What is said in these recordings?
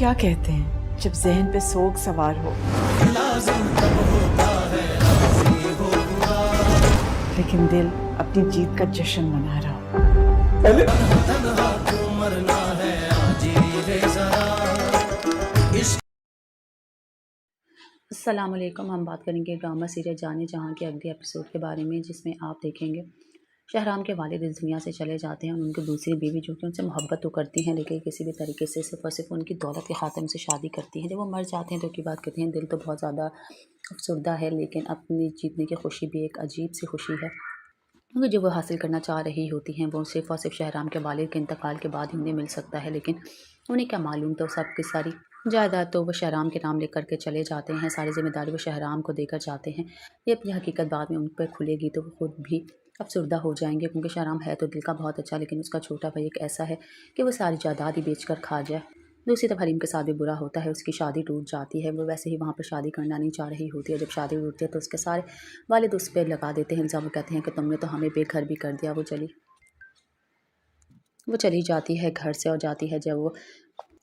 क्या कहते हैं जब जहन पे सोग सवार हो, लेकिन दिल अपनी जीत का जश्न मना रहा हो। अस्सलाम वालेकुम। हम बात करेंगे ड्रामा सीरियल जाने जहाँ के अगले एपिसोड के बारे में, जिसमें आप देखेंगे शहराम के वालिद इस दुनिया से चले जाते हैं और उनकी दूसरी बीवी जो कि उनसे मोहब्बत तो करती हैं, लेकिन किसी भी तरीके से सिर्फ और सिर्फ उनकी दौलत के खातिर उनसे शादी करती हैं। जब वो मर जाते हैं तो की बात कहते हैं दिल तो बहुत ज़्यादा अफसरदा है, लेकिन अपनी जीतने की खुशी भी एक अजीब सी खुशी है, क्योंकि जो वो हासिल करना चाह रही होती हैं वो सिर्फ़ और सिर्फ शहराम के वालिद के इंतकाल के बाद ही उन्हें मिल सकता है। लेकिन उन्हें क्या मालूम, तो सब की सारी जायदाद तो वो शहराम के नाम लेकर के चले जाते हैं, सारी ज़िम्मेदारी वो शहराम को देकर जाते हैं। ये अपनी हकीकत बाद में उन पर खुलेगी तो वो खुद भी अफसरदा हो जाएंगे, क्योंकि शहराम है तो दिल का बहुत अच्छा, लेकिन उसका छोटा भाई एक ऐसा है कि वो सारी जायदाद ही बेच कर खा जाए। दूसरी तरफ हरीम के साथ भी बुरा होता है, उसकी शादी टूट जाती है। वो वैसे ही वहाँ पर शादी करना नहीं चाह रही होती है। जब शादी टूटती है तो उसके सारे वालिद उस पर लगा देते हैं इल्ज़ाम, कहते हैं कि तुमने तो हमें बेघर भी कर दिया। वो चली जाती है घर से और जाती है जब वो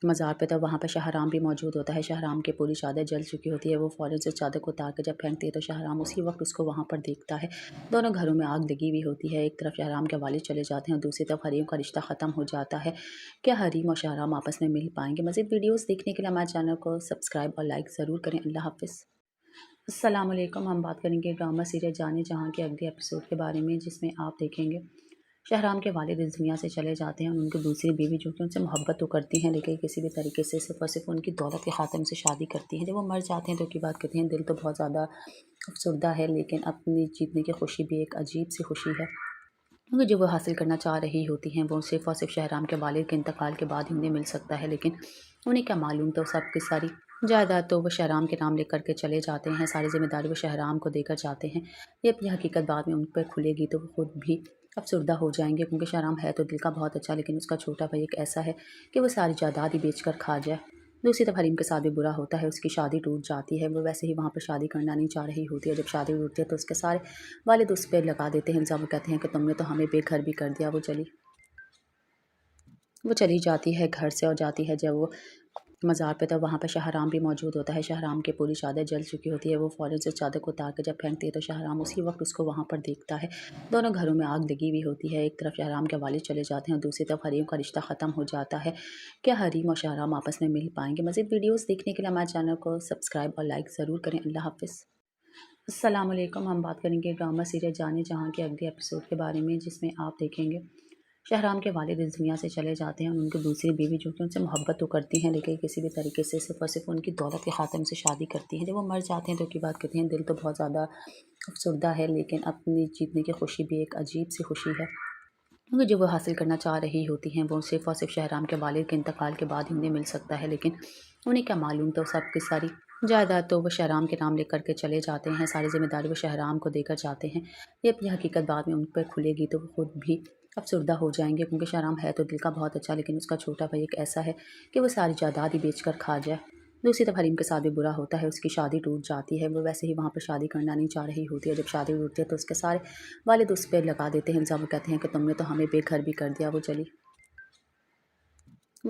मज़ार पे, तब वहाँ पे शहराम भी मौजूद होता है। शहराम की पूरी चादर जल चुकी होती है। वो फ़ौरन से चादर को उतार के जब फेंकती है तो शहराम उसी वक्त उसको वहाँ पर देखता है। दोनों घरों में आग लगी हुई होती है। एक तरफ शहराम के वालिद चले जाते हैं और दूसरी तरफ हरीम का रिश्ता ख़त्म हो जाता है। क्या हरीम और शहराम आपस में मिल पाएंगे? मज़ीद वीडियोज़ देखने के लिए हमारे चैनल को सब्सक्राइब और लाइक ज़रूर करें। अल्लाह हाफ़िज़। अस्सलाम वालेकुम। हम बात करेंगे ड्रामा सीरियल जाने जहाँ के अगले एपिसोड के बारे में, जिसमें आप देखेंगे शहराम के वालिद इस दुनिया से चले जाते हैं और उनकी दूसरी बीवी जो कि उनसे मोहब्बत तो करती हैं, लेकिन किसी भी तरीके से सिर्फ और सिर्फ उनकी दौलत के खातिर उनसे शादी करती हैं। जब वो मर जाते हैं तो की बात कहते हैं दिल तो बहुत ज़्यादा अफसरदा है, लेकिन अपनी जीतने की खुशी भी एक अजीब सी खुशी है, क्योंकि जो वो हासिल करना चाह रही होती हैं वो सिर्फ और सिर्फ शहराम के वालिद के इंतकाल के बाद ही उन्हें मिल सकता है। लेकिन उन्हें क्या मालूम, तो सब की सारी जायदाद तो वो शहराम के नाम लेकर के चले जाते हैं, सारी ज़िम्मेदारी वो शहराम को देकर जाते हैं। ये अपनी हकीकत बाद में उन पर खुलेगी तो वो खुद भी अफसरदा हो जाएंगे, क्योंकि शहराम है तो दिल का बहुत अच्छा, लेकिन उसका छोटा भाई एक ऐसा है कि वो सारी जायदाद ही बेच कर खा जाए। दूसरी तरफ हरीम के साथ भी बुरा होता है, उसकी शादी टूट जाती है। वो वैसे ही वहाँ पर शादी करना नहीं चाह रही होती है। जब शादी टूटती है तो उसके सारे वालिद उस पर लगा देते हैं इल्ज़ाम, कहते हैं कि तुमने तो हमें बेघर भी कर दिया। वो चली जाती है घर से और जाती है जब वो मज़ार पे, तब वहाँ पे शहराम भी मौजूद होता है। शहराम की पूरी चादर जल चुकी होती है। वो फ़ौरन से चादर को उतार के जब फेंकती है तो शहराम उसी वक्त उसको वहाँ पर देखता है। दोनों घरों में आग लगी हुई होती है। एक तरफ शहराम के वालिद चले जाते हैं और दूसरी तरफ हरीम का रिश्ता ख़त्म हो जाता है। क्या हरीम और शहराम आपस में मिल पाएंगे? मज़ीद वीडियोज़ देखने के लिए हमारे चैनल को सब्सक्राइब और लाइक ज़रूर करें। अल्लाह हाफ़िज़। अस्सलाम वालेकुम। हम बात करेंगे ड्रामा सीरियल जाने जहाँ के अगले एपिसोड के बारे में, जिसमें आप देखेंगे शहराम के वालिद इस दुनिया से चले जाते हैं और उनकी दूसरी बीवी जो कि उनसे मोहब्बत तो करती हैं, लेकिन किसी भी तरीके से सिर्फ और सिर्फ उनकी दौलत के खातिर उनसे शादी करती हैं। जब वो मर जाते हैं तो की बात कहते हैं दिल तो बहुत ज़्यादा अफसरदा है, लेकिन अपनी जीतने की खुशी भी एक अजीब सी खुशी है, क्योंकि जो वो हासिल करना चाह रही होती हैं वो सिर्फ और सिर्फ शहराम के वालिद के इंतकाल के बाद ही उन्हें मिल सकता है। लेकिन उन्हें क्या मालूम, तो सब की सारी जायदाद तो वो शहराम के नाम लेकर के चले जाते हैं, सारी ज़िम्मेदारी वो शहराम को देकर जाते हैं। ये अपनी हकीकत बाद में उन पर खुलेगी तो वो खुद भी अफसरदा हो जाएंगे, क्योंकि शहराम है तो दिल का बहुत अच्छा, लेकिन उसका छोटा भाई एक ऐसा है कि वो सारी जायदाद ही बेच कर खा जाए। दूसरी तरफ हरीम के साथ भी बुरा होता है, उसकी शादी टूट जाती है। वो वैसे ही वहाँ पर शादी करना नहीं चाह रही होती है। जब शादी टूटती है तो उसके सारे वालिद उस पर लगा देते हैं इल्ज़ाम, कहते हैं कि तुमने तो हमें बेघर भी कर दिया। वो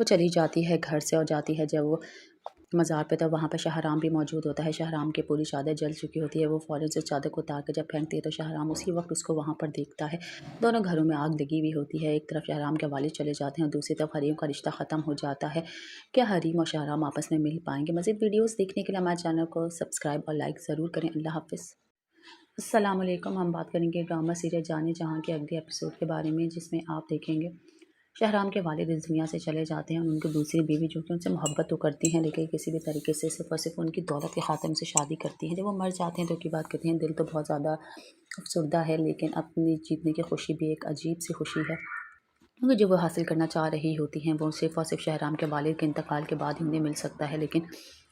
चली जाती है घर से और जाती है जब वो मज़ार पे, तब वहाँ पे शहराम भी मौजूद होता है। शहराम की पूरी चादर जल चुकी होती है। वो फ़ौरन से चादर को उतार के जब फेंकती है तो शहराम उसी वक्त उसको वहाँ पर देखता है। दोनों घरों में आग लगी हुई होती है। एक तरफ शहराम के वालिद चले जाते हैं और दूसरी तरफ हरीम का रिश्ता ख़त्म हो जाता है। क्या हरीम और शहराम आपस में मिल पाएंगे? मज़ीद वीडियोज़ देखने के लिए हमारे चैनल को सब्सक्राइब और लाइक ज़रूर करें। अल्लाह हाफ़िज़। अस्सलाम वालेकुम। हम बात करेंगे ड्रामा सीरियल जाने जहाँ के अगले एपिसोड के बारे में, जिसमें आप देखेंगे शहराम के वालिद इस दुनिया से चले जाते हैं और उनकी दूसरी बीवी जो कि उनसे मोहब्बत तो करती हैं, लेकिन किसी भी तरीके से सिर्फ और सिर्फ उनकी दौलत के खातिर उनसे शादी करती हैं। जब वो मर जाते हैं तो की बात कहते हैं दिल तो बहुत ज़्यादा अफसरदा है, लेकिन अपनी जीतने की खुशी भी एक अजीब सी खुशी है, क्योंकि जो वो हासिल करना चाह रही होती हैं वो सिर्फ और सिर्फ शहराम के वालिद के इंतकाल के बाद ही उन्हें मिल सकता है। लेकिन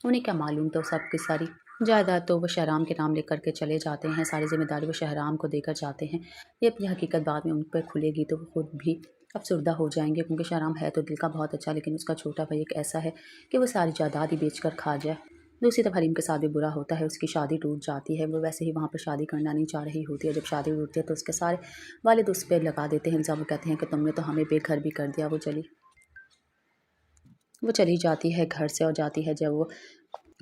उन्हें क्या मालूम, तो सब की सारी जायदाद तो वो शहराम के नाम लेकर के चले जाते हैं, सारी ज़िम्मेदारी वो शहराम को देकर जाते हैं। ये अपनी हकीकत बाद में उन पर खुलेगी तो वो खुद भी अफसरदा हो जाएंगे, क्योंकि शहराम है तो दिल का बहुत अच्छा, लेकिन उसका छोटा भाई एक ऐसा है कि वो सारी जायदाद ही बेच कर खा जाए। दूसरी तरफ हरीम के साथ भी बुरा होता है, उसकी शादी टूट जाती है। वो वैसे ही वहाँ पर शादी करना नहीं चाह रही होती है। जब शादी टूटती है तो उसके सारे वालिद उस पर लगा देते हैं इल्ज़ाम, कहते हैं कि तुमने तो हमें बेघर भी कर दिया। वो चली जाती है घर से और जाती है जब वो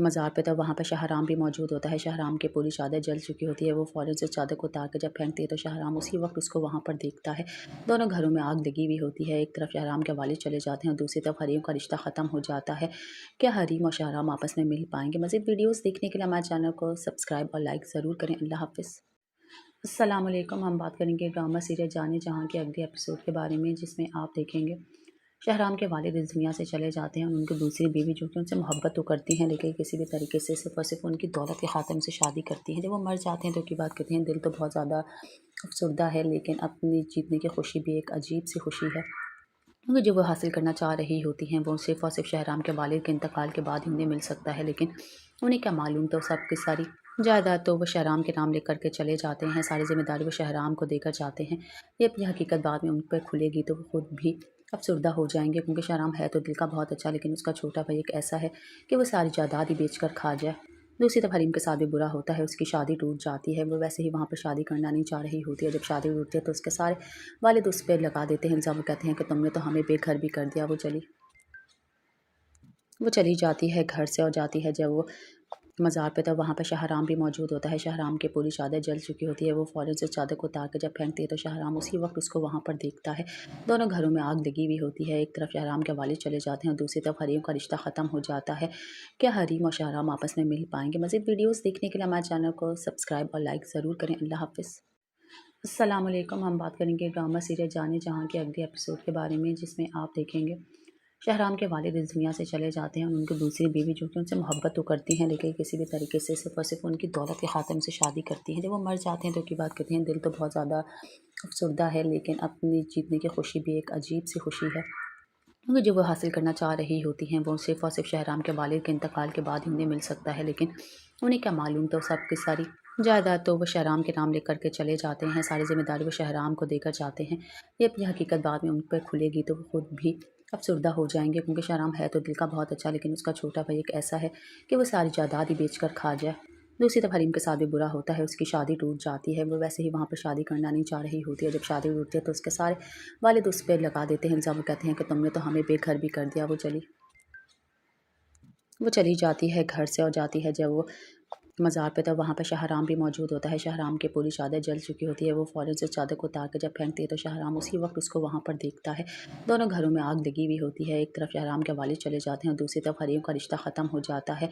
मज़ार पे, तब वहाँ पे शाहराम भी मौजूद होता है। शाहराम की पूरी चादर जल चुकी होती है। वो फ़ौरन से चादर को उतार के जब फेंकती है तो शाहराम उसी वक्त उसको वहाँ पर देखता है। दोनों घरों में आग लगी हुई होती है। एक तरफ शाहराम के वालिद चले जाते हैं और दूसरी तरफ हरीम का रिश्ता ख़त्म हो जाता है। क्या हरीम और शाहराम आपस में मिल पाएंगे? मज़ीद वीडियोज़ देखने के लिए हमारे चैनल को सब्सक्राइब और लाइक ज़रूर करें। अल्लाह हाफ़िज़। अस्सलाम वालेकुम। हम बात करेंगे ड्रामा सीरियल जाने जहाँ के अगले एपिसोड के बारे में, जिसमें आप देखेंगे शहराम के वालिद इस दुनिया से चले जाते हैं और उनकी दूसरी बीवी जो कि उनसे मोहब्बत तो करती हैं, लेकिन किसी भी तरीके से सिर्फ और सिर्फ उनकी दौलत के खातिर उनसे शादी करती हैं। जब वो मर जाते हैं तो की बात कहते हैं दिल तो बहुत ज़्यादा अफसरदा है, लेकिन अपनी जीतने की खुशी भी एक अजीब सी खुशी है, क्योंकि जो वो हासिल करना चाह रही होती हैं वो सिर्फ और सिर्फ शहराम के वालिद के इंतकाल के बाद ही उन्हें मिल सकता है। लेकिन उन्हें क्या मालूम, तो सब की सारी जायदाद तो वो शहराम के नाम लेकर के चले जाते हैं। सारी जिम्मेदारी वो शहराम को देकर जाते हैं। ये अपनी हकीकत बाद में उन पर खुलेगी तो वो खुद भी अफसरदा हो जाएंगे, क्योंकि शहराम है तो दिल का बहुत अच्छा, लेकिन उसका छोटा भाई एक ऐसा है कि वो सारी जायदाद ही बेच कर खा जाए। दूसरी तरफ हरीम के साथ भी बुरा होता है। उसकी शादी टूट जाती है। वो वैसे ही वहाँ पर शादी करना नहीं चाह रही होती है। जब शादी टूटती है तो उसके सारे वालिद उस पर लगा देते हैं इल्ज़ाम। वो कहते हैं कि तुमने तो हमें बेघर भी कर दिया। वो चली जाती है घर से और जाती है जब वो मज़ार पे, तब वहाँ पे शाहराम भी मौजूद होता है। शाहराम की पूरी चादर जल चुकी होती है। वो फ़ौरन से चादर को उतार के जब फेंकती है तो शाहराम उसी वक्त उसको वहाँ पर देखता है। दोनों घरों में आग लगी हुई होती है। एक तरफ शाहराम के वालिद चले जाते हैं और दूसरी तरफ हरीम का रिश्ता ख़त्म हो जाता है। क्या हरीम और शाहराम आपस में मिल पाएंगे? मज़ीद वीडियोज़ देखने के लिए हमारे चैनल को सब्सक्राइब और लाइक ज़रूर करें। अल्लाह हाफ़िज़। अस्सलाम वालेकुम। हम बात करेंगे ड्रामा सीरियल जाने जहाँ के अगले एपिसोड के बारे में, जिसमें आप देखेंगे शहराम के वालिद इस दुनिया से चले जाते हैं और उनकी दूसरी बीवी जो कि उनसे मोहब्बत तो करती हैं, लेकिन किसी भी तरीके से सिर्फ और सिर्फ उनकी दौलत के खातिर उनसे शादी करती हैं। जब वो मर जाते हैं तो की बात कहते हैं दिल तो बहुत ज़्यादा अफसरदा है, लेकिन अपनी जीतने की खुशी भी एक अजीब सी खुशी है, क्योंकि जो वो हासिल करना चाह रही होती हैं वो सिर्फ और सिर्फ शहराम के वालिद के इंतकाल के बाद ही उन्हें मिल सकता है। लेकिन उन्हें क्या मालूम, तो सब की सारी जायदाद तो वो शहराम के नाम लेकर के चले जाते हैं। सारी जिम्मेदारी वो शहराम को देकर जाते हैं। ये अपनी हकीकत बाद में उन पर खुलेगी तो वो खुद भी अफसरदा हो जाएंगे, क्योंकि शहराम है तो दिल का बहुत अच्छा, लेकिन उसका छोटा भाई एक ऐसा है कि वो सारी जायदाद ही बेच कर खा जाए। दूसरी तरफ हरीम के साथ भी बुरा होता है। उसकी शादी टूट जाती है। वो वैसे ही वहाँ पर शादी करना नहीं चाह रही होती है। जब शादी टूटती है तो उसके सारे वालिद उस पर लगा देते हैं इल्ज़ाम। वो कहते हैं कि तुमने तो हमें बेघर भी कर दिया। वो चली जाती है घर से और जाती है जब वो मज़ार पे, तब वहाँ पे शाहराम भी मौजूद होता है। शाहराम की पूरी चादर जल चुकी होती है। वो फ़ौरन से चादर को उतार के जब फेंकती है तो शाहराम उसी वक्त उसको वहाँ पर देखता है। दोनों घरों में आग लगी हुई होती है। एक तरफ शाहराम के वालिद चले जाते हैं और दूसरी तरफ हरीम का रिश्ता ख़त्म हो जाता है।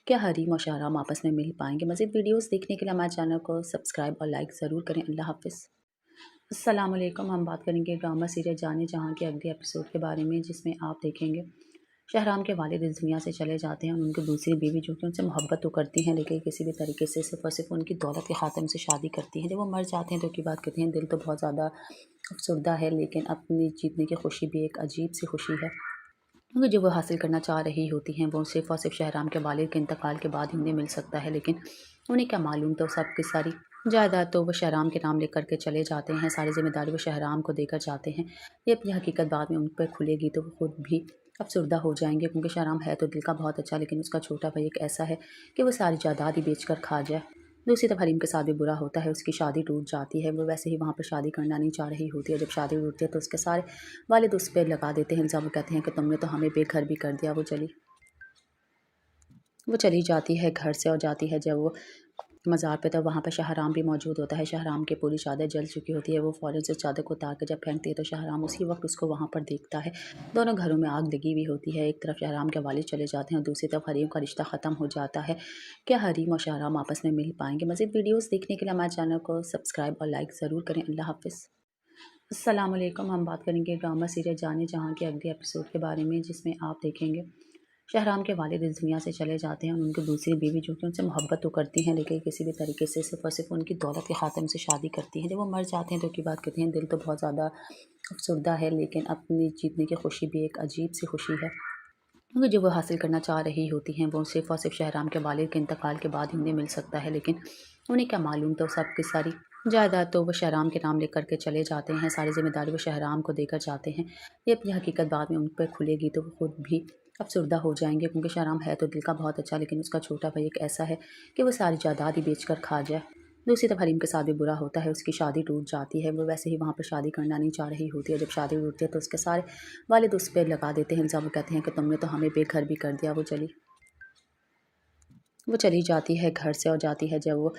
क्या हरीम और शाहराम आपस में मिल पाएंगे? मज़ीद वीडियोज़ देखने के लिए हमारे चैनल को सब्सक्राइब और लाइक ज़रूर करें। अल्लाह हाफ़िज़। अस्सलाम वालेकुम। हम बात करेंगे ड्रामा सीरियल जाने जहाँ के अगले एपिसोड के बारे में, जिसमें आप देखेंगे शहराम के वालिद इस दुनिया से चले जाते हैं और उनकी दूसरी बीवी जो कि उनसे मोहब्बत तो करती हैं, लेकिन किसी भी तरीके से सिर्फ और सिर्फ उनकी दौलत के खातिर उनसे शादी करती हैं। जब वो मर जाते हैं तो की बात कहते हैं दिल तो बहुत ज़्यादा अफसरदा है, लेकिन अपनी जीतने की खुशी भी एक अजीब सी खुशी है, क्योंकि जो वो हासिल करना चाह रही होती हैं वो सिर्फ और सिर्फ शहराम के वालिद के इंतकाल के बाद ही उन्हें मिल सकता है। लेकिन उन्हें क्या मालूम, तो सब की सारी जायदाद तो वो शहराम के नाम लेकर के चले जाते हैं। सारी जिम्मेदारी वो शहराम को देकर जाते हैं। ये अपनी हकीकत बाद में उन पर खुलेगी तो वो खुद भी अफसरदा हो जाएंगे, क्योंकि शहराम है तो दिल का बहुत अच्छा, लेकिन उसका छोटा भाई एक ऐसा है कि वो सारी जायदाद ही बेच कर खा जाए। दूसरी तरफ हरीम के साथ भी बुरा होता है। उसकी शादी टूट जाती है। वो वैसे ही वहाँ पर शादी करना नहीं चाह रही होती है। जब शादी टूटती है तो उसके सारे वालिद उस पर लगा देते हैं इल्ज़ाम। वो कहते हैं कि तुमने तो हमें बेघर भी कर दिया। वो चली जाती है घर से और जाती है जब वो मज़ार पे, तब वहाँ पे शाहराम भी मौजूद होता है। शाहराम की पूरी चादर जल चुकी होती है। वो फ़ौरन से चादर को उतार के जब फेंकती है तो शाहराम उसी वक्त उसको वहाँ पर देखता है। दोनों घरों में आग लगी हुई होती है। एक तरफ शाहराम के वालिद चले जाते हैं और दूसरी तरफ हरीम का रिश्ता ख़त्म हो जाता है। क्या हरीम और शाहराम आपस में मिल पाएंगे? मज़ीद वीडियोज़ देखने के लिए हमारे चैनल को सब्सक्राइब और लाइक ज़रूर करें। अल्लाह हाफ़िज़। अस्सलाम वालेकुम। हम बात करेंगे ड्रामा सीरियल जाने जहाँ के अगले एपिसोड के बारे में, जिसमें आप देखेंगे शहराम के वालिद इस दुनिया से चले जाते हैं और उनकी दूसरी बीवी जो कि उनसे मोहब्बत तो करती हैं, लेकिन किसी भी तरीके से सिर्फ और सिर्फ उनकी दौलत के खातिर उनसे शादी करती हैं। जब वो मर जाते हैं तो की बात कहते हैं दिल तो बहुत ज़्यादा अफसरदा है, लेकिन अपनी जीतने की खुशी भी एक अजीब सी खुशी है, क्योंकि जो वो हासिल करना चाह रही होती हैं वो सिर्फ और सिर्फ शहराम के वालिद के इंतकाल के बाद ही उन्हें मिल सकता है। लेकिन उन्हें क्या मालूम, तो सब की सारी जायदाद तो वो शहराम के नाम लेकर के चले जाते हैं। सारी जिम्मेदारी वो शहराम को देकर जाते हैं। ये अपनी हकीकत बाद में उन पर खुलेगी तो वो खुद भी अफसरदा हो जाएंगे, क्योंकि शहराम है तो दिल का बहुत अच्छा, लेकिन उसका छोटा भाई एक ऐसा है कि वो सारी जायदाद ही बेच कर खा जाए। दूसरी तरफ हरीम के साथ भी बुरा होता है, उसकी शादी टूट जाती है। वो वैसे ही वहाँ पर शादी करना नहीं चाह रही होती है। जब शादी टूटती है तो उसके सारे वालिद उस पर लगा देते हैं इल्ज़ाम। वो कहते हैं कि तुमने तो हमें बेघर भी कर दिया। वो चली जाती है घर से और जाती है जब वो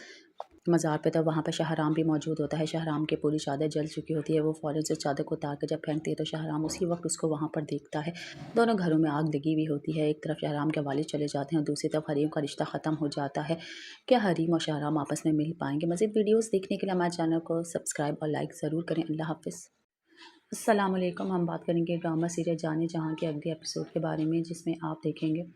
मज़ार पे, तब वहाँ पे शाहराम भी मौजूद होता है। शाहराम की पूरी चादर जल चुकी होती है। वो फ़ौरन से चादर को उतार के जब फेंकती है तो शाहराम उसी वक्त उसको वहाँ पर देखता है। दोनों घरों में आग लगी हुई होती है। एक तरफ शाहराम के वालिद चले जाते हैं और दूसरी तरफ हरीम का रिश्ता ख़त्म हो जाता है। क्या हरीम और शाहराम आपस में मिल पाएंगे? मज़ीद वीडियोज़ देखने के लिए हमारे चैनल को सब्सक्राइब और लाइक ज़रूर करें। अल्लाह हाफ़िज़। अस्सलाम वालेकुम। हम बात करेंगे ड्रामा सीरियल जाने जहाँ के अगले एपिसोड के बारे में, जिसमें आप देखेंगे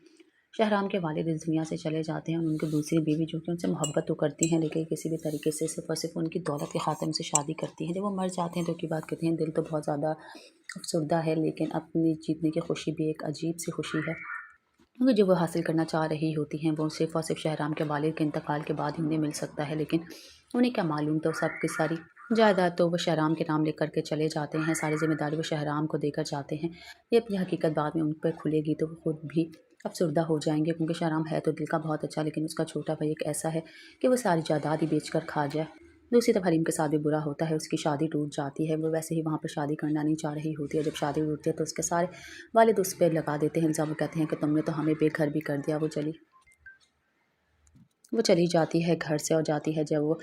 शहराम के वालिद इस दुनिया से चले जाते हैं और उनकी दूसरी बीवी जो कि उनसे मोहब्बत तो करती हैं लेकिन किसी भी तरीके से सिर्फ और सिर्फ उनकी दौलत के खातिर उनसे शादी करती हैं। जब वो मर जाते हैं तो की बात कहते हैं दिल तो बहुत ज़्यादा अफसरदा है, लेकिन अपनी जीतने की खुशी भी एक अजीब सी खुशी है, क्योंकि जो वो हासिल करना चाह रही होती हैं वो सिर्फ और सिर्फ शहराम के वालिद के इंतकाल के बाद ही उन्हें मिल सकता है। लेकिन उन्हें क्या मालूम, तो सब की सारी जायदाद तो वो शहराम के नाम लेकर के चले जाते हैं। सारी जिम्मेदारी वो शहराम को देकर जाते हैं। ये अपनी हकीकत बाद में उन पर खुलेगी तो वो खुद भी अफसरदा हो जाएंगे, क्योंकि शहराम है तो दिल का बहुत अच्छा, लेकिन उसका छोटा भाई एक ऐसा है कि वो सारी जायदाद ही बेच कर खा जाए। दूसरी तरफ हरीम के साथ भी बुरा होता है, उसकी शादी टूट जाती है। वो वैसे ही वहाँ पर शादी करना नहीं चाह रही होती है। जब शादी टूटती है तो उसके सारे वालिद उस पर लगा देते हैं इल्ज़ाम। वो कहते हैं कि तुमने तो हमें बेघर भी कर दिया। वो चली जाती है घर से और जाती है जब वो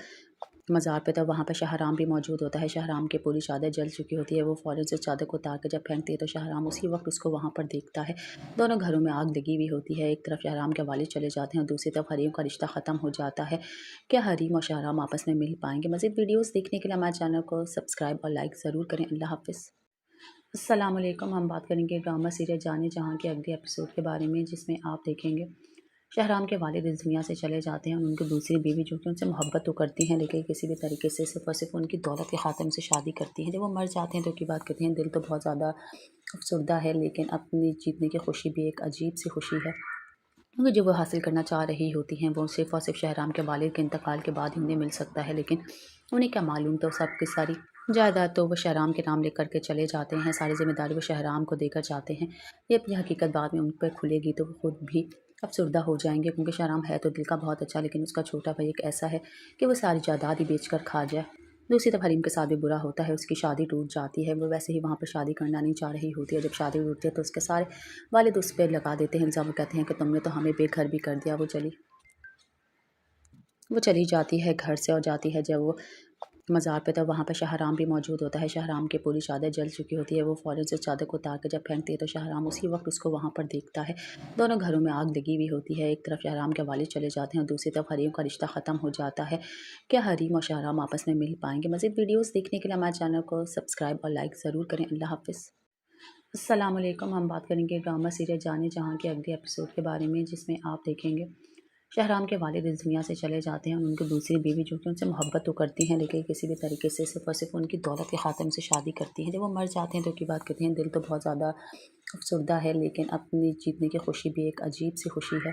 मज़ार पे, तब वहाँ पे शाहराम भी मौजूद होता है। शाहराम की पूरी चादर जल चुकी होती है। वो फ़ौरन से चादर को उतार के जब फेंकती है तो शाहराम उसी वक्त उसको वहाँ पर देखता है। दोनों घरों में आग लगी हुई होती है। एक तरफ शाहराम के वालिद चले जाते हैं और दूसरी तरफ हरीम का रिश्ता ख़त्म हो जाता है। क्या हरीम और शाहराम आपस में मिल पाएंगे? मज़ीद वीडियोज़ देखने के लिए हमारे चैनल को सब्सक्राइब और लाइक ज़रूर करें। अल्लाह हाफ़िज़। अस्सलाम वालेकुम। हम बात करेंगे ड्रामा सीरियल जाने जहाँ के अगले एपिसोड के बारे में, जिसमें आप देखेंगे शहराम के वालिद इस दुनिया से चले जाते हैं और उनकी दूसरी बीवी जो कि उनसे मोहब्बत तो करती हैं लेकिन किसी भी तरीके से सिर्फ और सिर्फ उनकी दौलत के खातिर उनसे शादी करती हैं। जब वो मर जाते हैं तो की बात कहते हैं दिल तो बहुत ज़्यादा अफसरदा है, लेकिन अपनी जीतने की खुशी भी एक अजीब सी खुशी है, क्योंकि जो वो हासिल करना चाह रही होती हैं वो सिर्फ और सिर्फ शहराम के वालिद के इंतकाल के बाद ही उन्हें मिल सकता है। लेकिन उन्हें क्या मालूम, तो सब की सारी जायदाद तो वो शहराम के नाम लेकर के चले जाते हैं। सारी जिम्मेदारी वो शहराम को देकर जाते हैं। ये अपनी हकीकत बाद में उन पर खुलेगी तो वो खुद भी अफसरदा हो जाएंगे, क्योंकि शहराम है तो दिल का बहुत अच्छा, लेकिन उसका छोटा भाई एक ऐसा है कि वो सारी जायदाद ही बेच कर खा जाए। दूसरी तरफ हरीम के साथ भी बुरा होता है, उसकी शादी टूट जाती है। वो वैसे ही वहाँ पर शादी करना नहीं चाह रही होती है। जब शादी टूटती है तो उसके सारे वालिद उस पर लगा देते हैं इल्ज़ाम। वो कहते हैं कि तुमने तो हमें बेघर भी कर दिया। वो चली जाती है घर से और जाती है जब वो मज़ार पे, तब वहाँ पे शाहराम भी मौजूद होता है। शाहराम की पूरी चादर जल चुकी होती है। वो फ़ौरन से चादर को उतार के जब फेंकती है तो शाहराम उसी वक्त उसको वहाँ पर देखता है। दोनों घरों में आग लगी हुई होती है। एक तरफ शाहराम के वालिद चले जाते हैं और दूसरी तरफ हरीम का रिश्ता ख़त्म हो जाता है। क्या हरीम और शाहराम आपस में मिल पाएंगे? मज़ीद वीडियोज़ देखने के लिए हमारे चैनल को सब्सक्राइब और लाइक ज़रूर करें। अल्लाह हाफ़िज़। अस्सलाम वालेकुम। हम बात करेंगे ड्रामा सीरियल जाने जहाँ के अगले एपिसोड के बारे में, जिसमें आप देखेंगे शहराम के वालिद इस दुनिया से चले जाते हैं और उनकी दूसरी बीवी जो कि उनसे मोहब्बत तो करती हैं लेकिन किसी भी तरीके से सिर्फ और सिर्फ उनकी दौलत के खातिर उनसे शादी करती हैं। जब वो मर जाते हैं तो की बात कहते हैं दिल तो बहुत ज़्यादा अफसरदा है, लेकिन अपनी जीतने की खुशी भी एक अजीब सी खुशी है,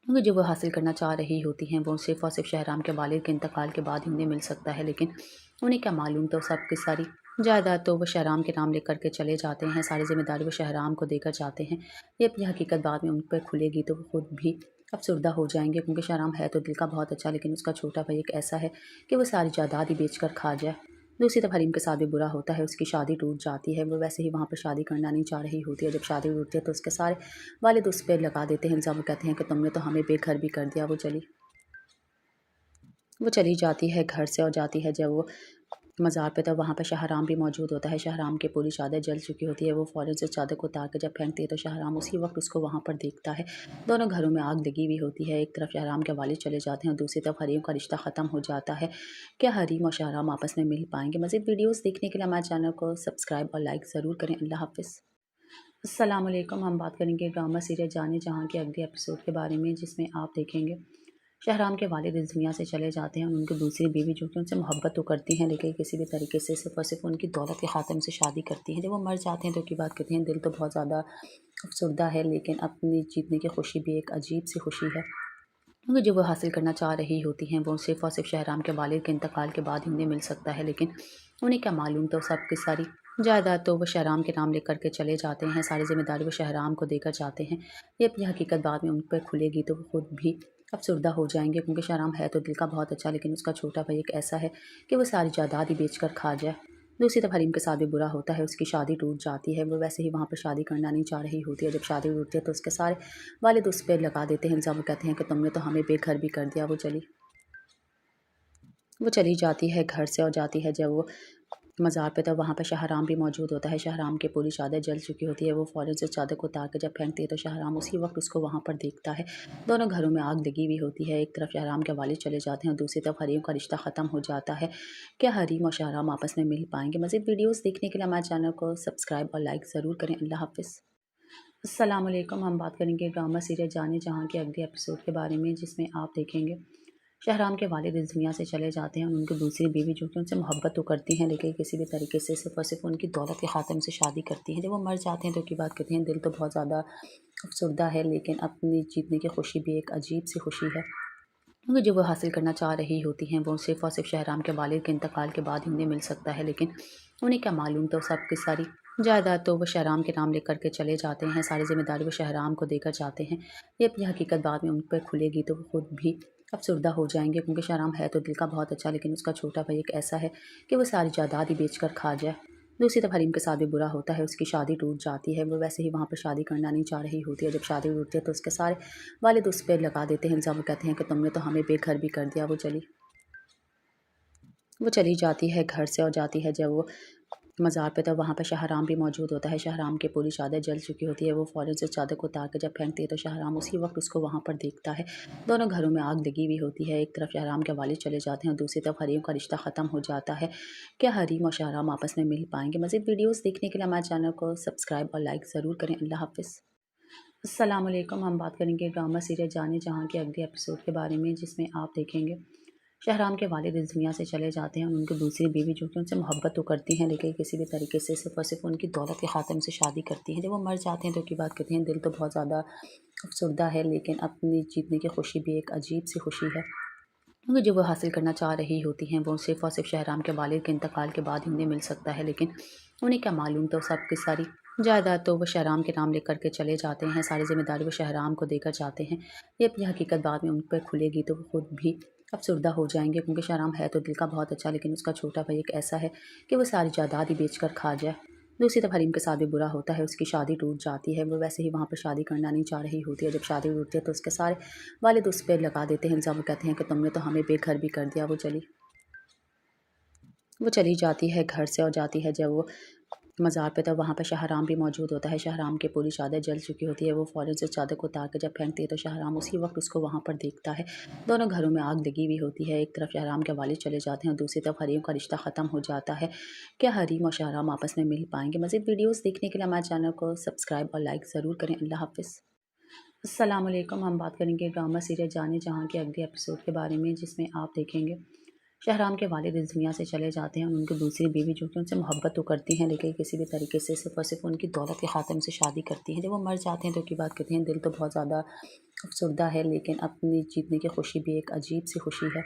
क्योंकि जो वो हासिल करना चाह रही होती हैं वो सिर्फ और सिर्फ शहराम के वालिद के इंतकाल के बाद ही उन्हें मिल सकता है। लेकिन उन्हें क्या मालूम, तो सब की सारी जायदाद तो वो शहराम के नाम लेकर के चले जाते हैं। सारी जिम्मेदारी वो शहराम को देकर जाते हैं। ये अपनी हकीकत बाद में उन पर खुलेगी तो वो खुद भी अफसरदा हो जाएंगे, क्योंकि शहराम है तो दिल का बहुत अच्छा, लेकिन उसका छोटा भाई एक ऐसा है कि वो सारी जायदाद ही बेच कर खा जाए। दूसरी तरफ हरीम के साथ भी बुरा होता है, उसकी शादी टूट जाती है। वो वैसे ही वहाँ पर शादी करना नहीं चाह रही होती है। जब शादी टूटती है तो उसके सारे वालिद उस पर लगा देते हैं इल्ज़ाम। वो कहते हैं कि तुमने तो हमें बेघर भी कर दिया। वो चली जाती है घर से और जाती है जब वो मज़ार पे, तब वहाँ पे शाहराम भी मौजूद होता है। शाहराम की पूरी चादर जल चुकी होती है। वो फ़ौरन से चादर को उतार के जब फेंकती है तो शाहराम उसी वक्त उसको वहाँ पर देखता है। दोनों घरों में आग लगी हुई होती है। एक तरफ शाहराम के वालिद चले जाते हैं और दूसरी तरफ हरीम का रिश्ता ख़त्म हो जाता है। क्या हरीम और शाहराम आपस में मिल पाएंगे? मज़ीद वीडियोज़ देखने के लिए हमारे चैनल को सब्सक्राइब और लाइक ज़रूर करें। अल्लाह हाफ़िज़। अस्सलाम वालेकुम। हम बात करेंगे ड्रामा सीरियल जाने जहाँ के अगले एपिसोड के बारे में, जिसमें आप देखेंगे शहराम के वालिद इस दुनिया से चले जाते हैं और उनकी दूसरी बीवी जो कि उनसे मोहब्बत तो करती हैं लेकिन किसी भी तरीके से सिर्फ और सिर्फ उनकी दौलत के खातिर उनसे शादी करती हैं। जब वो मर जाते हैं तो की बात कहते हैं दिल तो बहुत ज़्यादा अफसरदा है, लेकिन अपनी जीतने की खुशी भी एक अजीब सी खुशी है, क्योंकि जो वो हासिल करना चाह रही होती हैं वो सिर्फ और सिर्फ शहराम के वालिद के इंतकाल के बाद ही उन्हें मिल सकता है। लेकिन उन्हें क्या मालूम, तो सब की सारी जायदाद तो वो शहराम के नाम लेकर के चले जाते हैं। सारी जिम्मेदारी वो शहराम को देकर जाते हैं। ये अपनी हकीकत बाद में उन पर खुलेगी तो वो खुद भी افسردہ ہو جائیں گے کیونکہ شہرام ہے تو دل کا بہت اچھا، لیکن اس کا چھوٹا بھائی ایک ایسا ہے کہ وہ ساری جائیداد ہی بیچ کر کھا جائے۔ دوسری طرف حریم کے ساتھ بھی برا ہوتا ہے، اس کی شادی ٹوٹ جاتی ہے، وہ ویسے ہی وہاں پر شادی کرنا نہیں چاہ رہی ہوتی ہے۔ جب شادی ٹوٹتی ہے تو اس کے سارے والد اس پہ لگا دیتے ہیں الزام، وہ کہتے ہیں کہ تم نے تو ہمیں بے گھر بھی کر دیا۔ وہ چلی جاتی ہے گھر سے، اور جاتی ہے جب وہ مزار پہ، تو وہاں پہ شاہرام بھی موجود ہوتا ہے۔ شاہرام کی پوری چادر جل چکی ہوتی ہے، وہ فوراً سے چادر کو اتار کے جب پھینکتی ہے تو شاہرام اسی وقت اس کو وہاں پر دیکھتا ہے۔ دونوں گھروں میں آگ لگی ہوئی ہوتی ہے، ایک طرف شاہرام کے والد چلے جاتے ہیں اور دوسری طرف حریم کا رشتہ ختم ہو جاتا ہے۔ کیا حریم اور شاہرام آپس میں مل پائیں گے؟ مزید ویڈیوز دیکھنے کے لیے ہمارے چینل کو سبسکرائب اور لائک ضرور کریں۔ اللہ حافظ۔ السلام علیکم، ہم بات کریں گے ڈرامہ سیریل جانے جہاں کے اگلے ایپیسوڈ کے بارے میں، جس میں آپ دیکھیں گے شاہرام کے والد اس دنیا سے چلے جاتے ہیں اور ان کی دوسری بیوی جو کہ ان سے محبت تو کرتی ہیں لیکن کسی بھی طریقے سے صرف اور صرف ان کی دولت کے خاطر ان سے شادی کرتی ہیں۔ جب وہ مر جاتے ہیں تو کی بات کہتے ہیں دل تو بہت زیادہ افسردہ ہے، لیکن اپنی جیتنے کی خوشی بھی ایک عجیب سی خوشی ہے، کیونکہ جو وہ حاصل کرنا چاہ رہی ہوتی ہیں وہ صرف اور صرف شاہرام کے والد کے انتقال کے بعد ہی انہیں مل سکتا ہے۔ لیکن انہیں کیا معلوم، تو سب کی ساری جائیداد تو وہ شاہرام کے نام لے کر کے چلے جاتے ہیں، ساری ذمہ داری وہ شاہرام کو دے کر جاتے ہیں۔ یہ اپنی حقیقت بعد میں ان پر کھلے گی تو وہ خود بھی افسردہ ہو جائیں گے، کیونکہ شاہرام ہے تو دل کا بہت اچھا، لیکن اس کا چھوٹا بھائی ایک ایسا ہے کہ وہ ساری جائیداد ہی بیچ کر کھا جائے۔ دوسری طرف حریم کے ساتھ بھی برا ہوتا ہے، اس کی شادی ٹوٹ جاتی ہے، وہ ویسے ہی وہاں پر شادی کرنا نہیں چاہ رہی ہوتی ہے۔ جب شادی ٹوٹتی ہے تو اس کے سارے والد اس پہ لگا دیتے ہیں الزام، وہ کہتے ہیں کہ تم نے تو ہمیں بے گھر بھی کر دیا۔ وہ چلی جاتی ہے گھر سے، اور جاتی ہے جب وہ مزار پہ، تو وہاں پہ شاہرام بھی موجود ہوتا ہے۔ شاہرام کی پوری چادر جل چکی ہوتی ہے، وہ فوراً سے چادر کو اتار کے جب پھینکتی ہے تو شاہرام اسی وقت اس کو وہاں پر دیکھتا ہے۔ دونوں گھروں میں آگ لگی ہوئی ہوتی ہے، ایک طرف شاہرام کے والد چلے جاتے ہیں اور دوسری طرف حریم کا رشتہ ختم ہو جاتا ہے۔ کیا حریم اور شاہرام آپس میں مل پائیں گے؟ مزید ویڈیوز دیکھنے کے لیے ہمارے چینل کو سبسکرائب اور لائک ضرور کریں۔ اللہ حافظ۔ السلام علیکم، ہم بات کریں گے ڈرامہ سیریل جانے جہاں کے اگلے ایپیسوڈ کے بارے میں، جس میں آپ دیکھیں گے شاہرام کے والد اس دنیا سے چلے جاتے ہیں اور ان کی دوسری بیوی جو کہ ان سے محبت تو کرتی ہیں لیکن کسی بھی طریقے سے صرف اور صرف ان کی دولت کے خاطر ان سے شادی کرتی ہیں۔ جب وہ مر جاتے ہیں تو کی بات کہتے ہیں دل تو بہت زیادہ افسردہ ہے، لیکن اپنی جیتنے کی خوشی بھی ایک عجیب سی خوشی ہے، کیونکہ جو وہ حاصل کرنا چاہ رہی ہوتی ہیں وہ صرف اور صرف شاہرام کے والد کے انتقال کے بعد ہی انہیں مل سکتا ہے۔ لیکن انہیں کیا معلوم، تو سب کی ساری جائیداد تو وہ شاہرام کے نام لے کر کے چلے جاتے ہیں، ساری ذمہ داری وہ شاہرام کو دے کر جاتے ہیں۔ یہ اپنی حقیقت بعد میں ان پر کھلے گی تو وہ خود بھی افسردہ ہو جائیں گے، کیونکہ شاہرام ہے تو دل کا بہت اچھا، لیکن اس کا چھوٹا بھائی ایک ایسا ہے کہ وہ ساری جائیداد ہی بیچ کر کھا جائے۔ دوسری طرف حریم کے ساتھ بھی برا ہوتا ہے، اس کی شادی ٹوٹ جاتی ہے، وہ ویسے ہی وہاں پر شادی کرنا نہیں چاہ رہی ہوتی ہے۔ جب شادی ٹوٹتی ہے تو اس کے سارے والد اس پہ لگا دیتے ہیں الزام، وہ کہتے ہیں کہ تم نے تو ہمیں بے گھر بھی کر دیا۔ وہ چلی جاتی ہے گھر سے، اور جاتی ہے جب وہ مزار پہ، تو وہاں پہ شاہرام بھی موجود ہوتا ہے۔ شاہرام کی پوری چادر جل چکی ہوتی ہے، وہ فوراً سے چادر کو اتار کے جب پھینکتی ہے تو شاہرام اسی وقت اس کو وہاں پر دیکھتا ہے۔ دونوں گھروں میں آگ لگی ہوئی ہوتی ہے، ایک طرف شاہرام کے والد چلے جاتے ہیں اور دوسری طرف حریم کا رشتہ ختم ہو جاتا ہے۔ کیا حریم اور شاہرام آپس میں مل پائیں گے؟ مزید ویڈیوز دیکھنے کے لیے ہمارے چینل کو سبسکرائب اور لائک ضرور کریں۔ اللہ حافظ۔ السلام علیکم، ہم بات کریں گے ڈرامہ سیریل جانے جہاں کے اگلے ایپیسوڈ کے بارے میں، جس میں آپ دیکھیں گے شاہرام کے والد اس دنیا سے چلے جاتے ہیں اور ان کی دوسری بیوی جو کہ ان سے محبت تو کرتی ہیں لیکن کسی بھی طریقے سے صرف اور صرف ان کی دولت کے خاطر ان سے شادی کرتی ہیں۔ جب وہ مر جاتے ہیں تو کی بات کہتے ہیں دل تو بہت زیادہ افسردہ ہے، لیکن اپنی جیتنے کی خوشی بھی ایک عجیب سی خوشی ہے،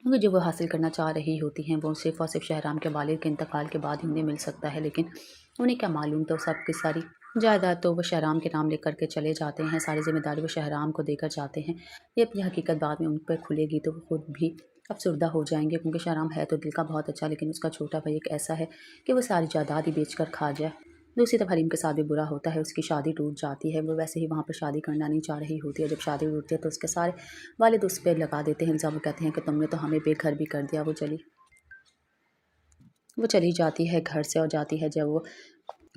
کیونکہ جو وہ حاصل کرنا چاہ رہی ہوتی ہیں وہ صرف اور صرف شاہرام کے والد کے انتقال کے بعد ہی انہیں مل سکتا ہے۔ لیکن انہیں کیا معلوم، تو سب کی ساری جائیداد تو وہ شاہرام کے نام لے کر کے چلے جاتے ہیں، ساری ذمہ داری وہ شاہرام کو دے کر جاتے ہیں۔ یہ اپنی حقیقت بعد میں ان پر کھلے گی تو وہ خود بھی افسردہ ہو جائیں گے، کیونکہ شاہرام ہے تو دل کا بہت اچھا، لیکن اس کا چھوٹا بھائی ایک ایسا ہے کہ وہ ساری جائیداد ہی بیچ کر کھا جائے۔ دوسری طرف حریم کے ساتھ بھی برا ہوتا ہے، اس کی شادی ٹوٹ جاتی ہے، وہ ویسے ہی وہاں پر شادی کرنا نہیں چاہ رہی ہوتی ہے۔ جب شادی ٹوٹتی ہے تو اس کے سارے والد اس پہ لگا دیتے ہیں الزام، وہ کہتے ہیں کہ تم نے تو ہمیں بے گھر بھی کر دیا۔ وہ چلی جاتی ہے گھر سے، اور جاتی ہے جب وہ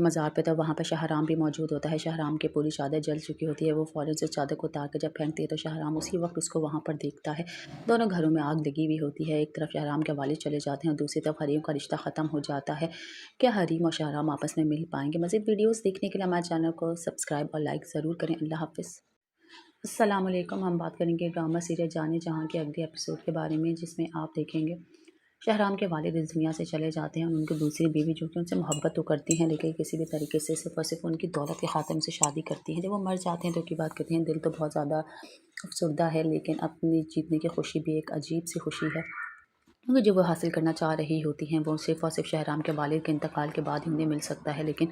مزار پہ، تو وہاں پہ شاہرام بھی موجود ہوتا ہے۔ شاہرام کی پوری چادر جل چکی ہوتی ہے، وہ فوراً سے چادر کو اتار کے جب پھینکتی ہے تو شاہرام اسی وقت اس کو وہاں پر دیکھتا ہے۔ دونوں گھروں میں آگ لگی ہوئی ہوتی ہے، ایک طرف شاہرام کے والد چلے جاتے ہیں اور دوسری طرف حریم کا رشتہ ختم ہو جاتا ہے۔ کیا حریم اور شاہرام آپس میں مل پائیں گے؟ مزید ویڈیوز دیکھنے کے لیے ہمارے چینل کو سبسکرائب اور لائک ضرور کریں۔ اللہ حافظ۔ السلام علیکم، ہم بات کریں گے ڈرامہ سیریل جانے جہاں کے اگلے ایپیسوڈ کے بارے میں، جس میں آپ دیکھیں گے شاہرام کے والد اس دنیا سے چلے جاتے ہیں اور ان کی دوسری بیوی جو کہ ان سے محبت تو کرتی ہیں لیکن کسی بھی طریقے سے صرف اور صرف ان کی دولت کے خاطر ان سے شادی کرتی ہیں۔ جب وہ مر جاتے ہیں تو کی بات کہتے ہیں دل تو بہت زیادہ افسردہ ہے، لیکن اپنی جیتنے کی خوشی بھی ایک عجیب سی خوشی ہے، کیونکہ جو وہ حاصل کرنا چاہ رہی ہوتی ہیں وہ صرف اور صرف شاہرام کے والد کے انتقال کے بعد ہی انہیں مل سکتا ہے۔ لیکن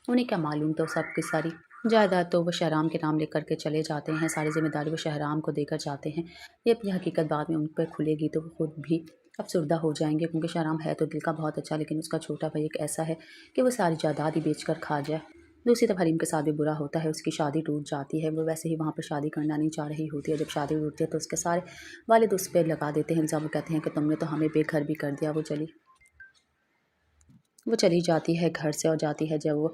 انہیں کیا معلوم، تو سب کی ساری جائیداد تو وہ شہرام کے نام لکھ کر کے چلے جاتے ہیں، ساری ذمہ داری وہ شہرام کو دے کر جاتے ہیں۔ یہ اپنی حقیقت بعد میں ان پہ کھلے گی تو وہ خود بھی افسردہ ہو جائیں گے، کیونکہ شہرام ہے تو دل کا بہت اچھا، لیکن اس کا چھوٹا بھائی ایک ایسا ہے کہ وہ ساری جائیداد ہی بیچ کر کھا جائے۔ دوسری طرف حریم کے ساتھ بھی برا ہوتا ہے، اس کی شادی ٹوٹ جاتی ہے، وہ ویسے ہی وہاں پر شادی کرنا نہیں چاہ رہی ہوتی ہے۔ جب شادی ٹوٹتی ہے تو اس کے سارے والد اس پہ لگا دیتے ہیں الزام، وہ کہتے ہیں کہ تم نے تو ہمیں بے گھر بھی کر دیا۔ وہ چلی جاتی ہے گھر سے، اور جاتی ہے جب وہ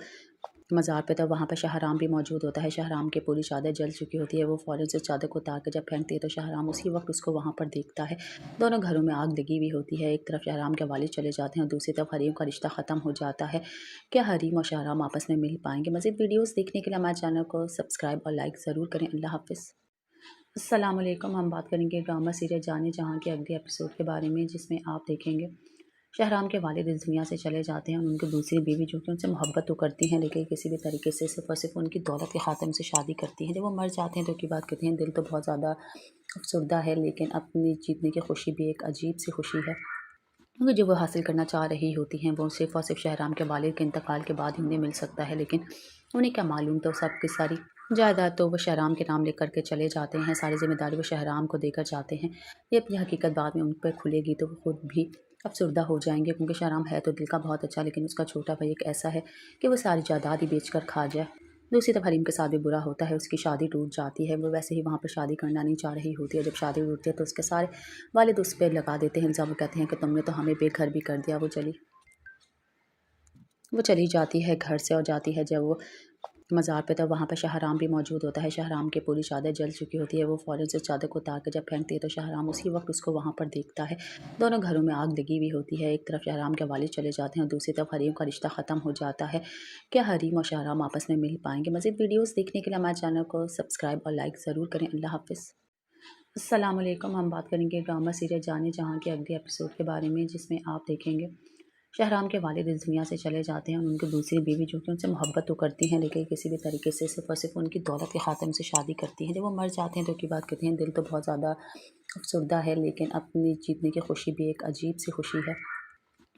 مزار پہ تو وہاں پہ شہرام بھی موجود ہوتا ہے۔ شہرام کی پوری چادر جل چکی ہوتی ہے، وہ فوراً سے چادر کو اتار کے جب پھینکتی ہے تو شہرام اسی وقت اس کو وہاں پر دیکھتا ہے۔ دونوں گھروں میں آگ لگی ہوئی ہوتی ہے، ایک طرف شہرام کے والد چلے جاتے ہیں اور دوسری طرف حریم کا رشتہ ختم ہو جاتا ہے۔ کیا حریم اور شہرام آپس میں مل پائیں گے؟ مزید ویڈیوز دیکھنے کے لیے ہمارے چینل کو سبسکرائب اور لائک ضرور کریں۔ اللہ حافظ۔ السلام علیکم، ہم بات کریں گے ڈرامہ سیریل جانے جہاں کے اگلے ایپیسوڈ کے بارے میں، جس میں آپ دیکھیں گے شہرام کے والد اس دنیا سے چلے جاتے ہیں اور ان کی دوسری بیوی جو کہ ان سے محبت تو کرتی ہیں، لیکن کسی بھی طریقے سے صرف اور صرف ان کی دولت کے خاطر ان سے شادی کرتی ہیں۔ جب وہ مر جاتے ہیں تو کی بات کہتے ہیں دل تو بہت زیادہ افسردہ ہے، لیکن اپنی جیتنے کی خوشی بھی ایک عجیب سی خوشی ہے، کیونکہ جو وہ حاصل کرنا چاہ رہی ہوتی ہیں وہ صرف اور صرف شہرام کے والد کے انتقال کے بعد ہی انہیں مل سکتا ہے، لیکن انہیں کیا معلوم تو سب کی ساری جائیداد تو وہ شہرام کے نام لکھ کر کے چلے جاتے ہیں، ساری ذمہ داری وہ شہرام کو دے کر جاتے ہیں۔ یہ اپنی حقیقت بعد میں ان پہ کھلے گی تو وہ خود بھی افسردہ ہو جائیں گے، کیونکہ شہرام ہے تو دل کا بہت اچھا، لیکن اس کا چھوٹا بھائی ایک ایسا ہے کہ وہ ساری جائیداد ہی بیچ کر کھا جائے۔ دوسری طرف حریم کے ساتھ بھی برا ہوتا ہے، اس کی شادی ٹوٹ جاتی ہے، وہ ویسے ہی وہاں پر شادی کرنا نہیں چاہ رہی ہوتی ہے۔ جب شادی ٹوٹتی ہے تو اس کے سارے والد اس پہ لگا دیتے ہیں الزام، وہ کہتے ہیں کہ تم نے تو ہمیں بے گھر بھی کر دیا۔ وہ چلی جاتی ہے گھر سے، اور جاتی ہے جب وہ مزار پہ تو وہاں پہ شہرام بھی موجود ہوتا ہے۔ شہرام کی پوری چادر جل چکی ہوتی ہے، وہ فوراً سے چادر کو اتار کے جب پھینکتی ہے تو شہرام اسی وقت اس کو وہاں پر دیکھتا ہے۔ دونوں گھروں میں آگ لگی ہوئی ہوتی ہے، ایک طرف شہرام کے والد چلے جاتے ہیں اور دوسری طرف حریم کا رشتہ ختم ہو جاتا ہے۔ کیا حریم اور شہرام آپس میں مل پائیں گے؟ مزید ویڈیوز دیکھنے کے لیے ہمارے چینل کو سبسکرائب اور لائک ضرور کریں۔ اللہ حافظ۔ السلام علیکم، ہم بات کریں گے ڈرامہ سیریل جانے جہاں کے اگلے ایپیسوڈ کے بارے میں، جس میں آپ دیکھیں گے شہرام کے والد اس دنیا سے چلے جاتے ہیں اور ان کی دوسری بیوی جو کہ ان سے محبت تو کرتی ہیں، لیکن کسی بھی طریقے سے صرف اور صرف ان کی دولت کے خاطر ان سے شادی کرتی ہیں۔ جب وہ مر جاتے ہیں تو کی بات کہتے ہیں دل تو بہت زیادہ افسردہ ہے، لیکن اپنی جیتنے کی خوشی بھی ایک عجیب سی خوشی ہے،